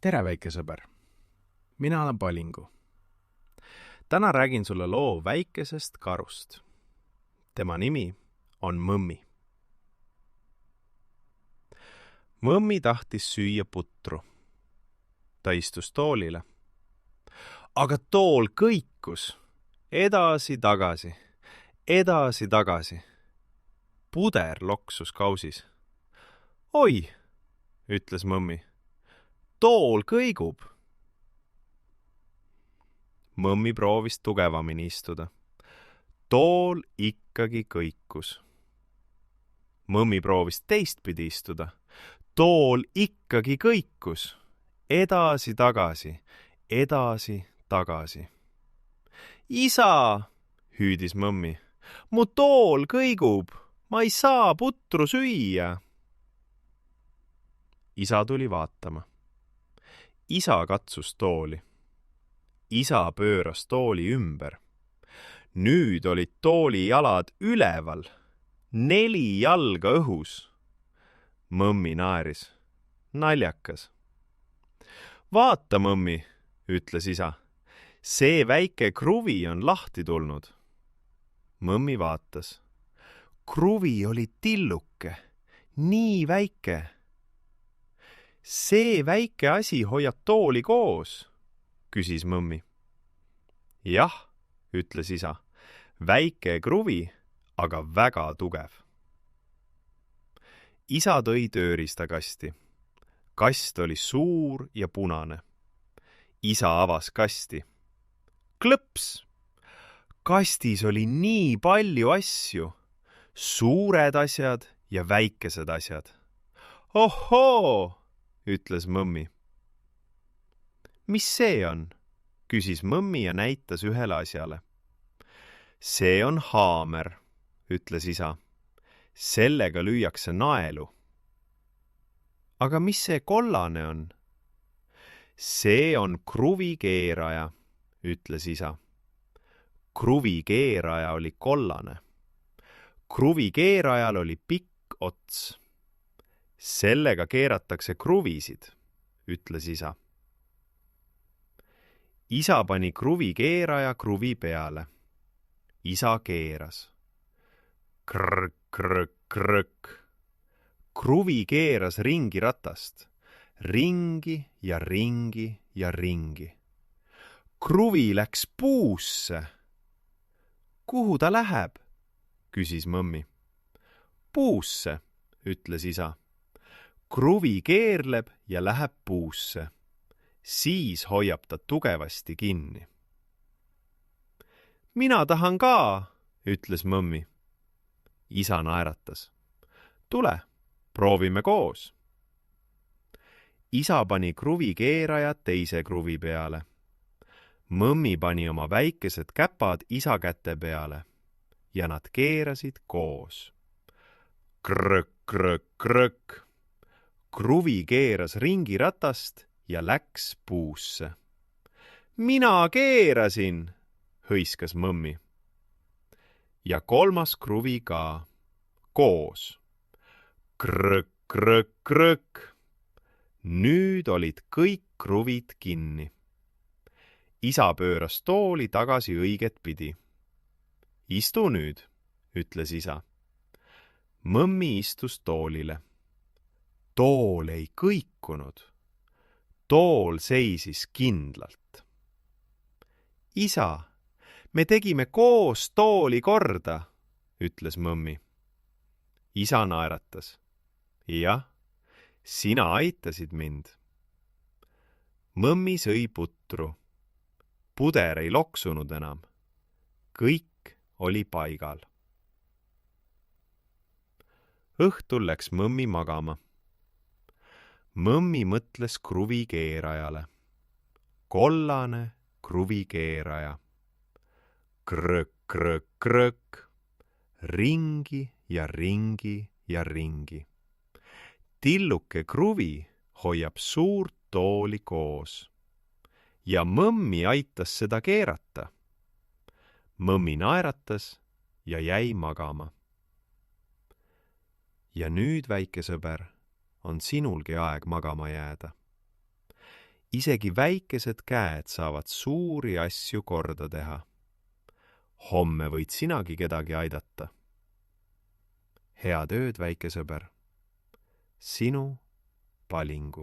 tere, väike sõber! Mina olen Palingu. Täna räägin sulle loo väikesest karust. Tema nimi on Mõmmi. Mõmmi tahtis süüa putru. Ta istus toolile. Aga tool kõikus edasi-tagasi, edasi-tagasi. Puder loksus kausis. Oi, ütles Mõmmi. Tool kõigub. Mõmmi proovis tugevamini istuda. Tool ikkagi kõikus. Mõmmi proovis teistpidi istuda. Tool ikkagi kõikus. Edasi-tagasi, edasi-tagasi. Isa, hüüdis Mõmmi. Mu tool kõigub. Ma ei saa putru süüa. Isa tuli vaatama. Isa katsus tooli. Isa pööras tooli ümber. Nüüd olid tooli jalad üleval, 4 jalga õhus. Mõmmi naeris. Naljakas. Vaata, Mõmmi, ütles isa. See väike kruvi on lahti tulnud. Mõmmi vaatas. Kruvi oli tilluke, nii väike. See väike asi hoiab tooli koos, küsis Mõmmi. Jah, ütles isa, väike kruvi, aga väga tugev. Isa tõi tööriistakasti. Kast oli suur ja punane. Isa avas kasti. Klõps! Kastis oli nii palju asju, suured asjad ja väikesed asjad. Ohoo! Ütles Mõmmi. Mis see on? Küsis Mõmmi ja näitas ühele asjale. See on haamer, ütles isa. Sellega lüüakse naelu. Aga mis see kollane on? See on kruvikeeraja, ütles isa. Kruvikeeraja oli kollane. Kruvikeerajal oli pikk ots. Sellega keeratakse kruvisid, ütles isa. Isa pani kruvikeeraja kruvi peale. Isa keeras. Krõk, krõk, krõk. Kruvi keeras ringi ratast. Ringi ja ringi ja ringi. Kruvi läks puusse. Kuhu ta läheb? Küsis Mõmmi. Puusse, ütles isa. Kruvi keerleb ja läheb puusse. Siis hoiab ta tugevasti kinni. Mina tahan ka, ütles Mõmmi. Isa naeratas. Tule, proovime koos. Isa pani kruvikeeraja teise kruvi peale. Mõmmi pani oma väikesed käpad isa käte peale ja nad keerasid koos. Krõk, krõk, krõk. Kruvi keeras ringi ratast ja läks puusse. Mina keerasin, hõiskas Mõmmi. Ja kolmas kruvi ka. Koos. Krõk, krõk, krõk. Nüüd olid kõik kruvid kinni. Isa pööras tooli tagasi õiget pidi. Istu nüüd, ütles isa. Mõmmi istus toolile. Tool ei kõikunud. Tool seisis kindlalt. Isa, me tegime koos tooli korda, ütles Mõmmi. Isa naeratas. Jah, sina aitasid mind. Mõmmi sõi putru. Puder ei loksunud enam. Kõik oli paigal. Õhtul läks Mõmmi magama. Mõmmi mõtles kruvikeerajale. Kollane kruvikeeraja. Krõk, krõk, krõk. Ringi ja ringi ja ringi. Tilluke kruvi hoiab suurt tooli koos. Ja Mõmmi aitas seda keerata. Mõmmi naeratas ja jäi magama. Ja nüüd, väike sõber, on sinulgi aeg magama jääda. isegi väikesed käed saavad suuri asju korda teha. Homme võid sinagi kedagi aidata. Head ööd, väike sõber. Sinu Palingu.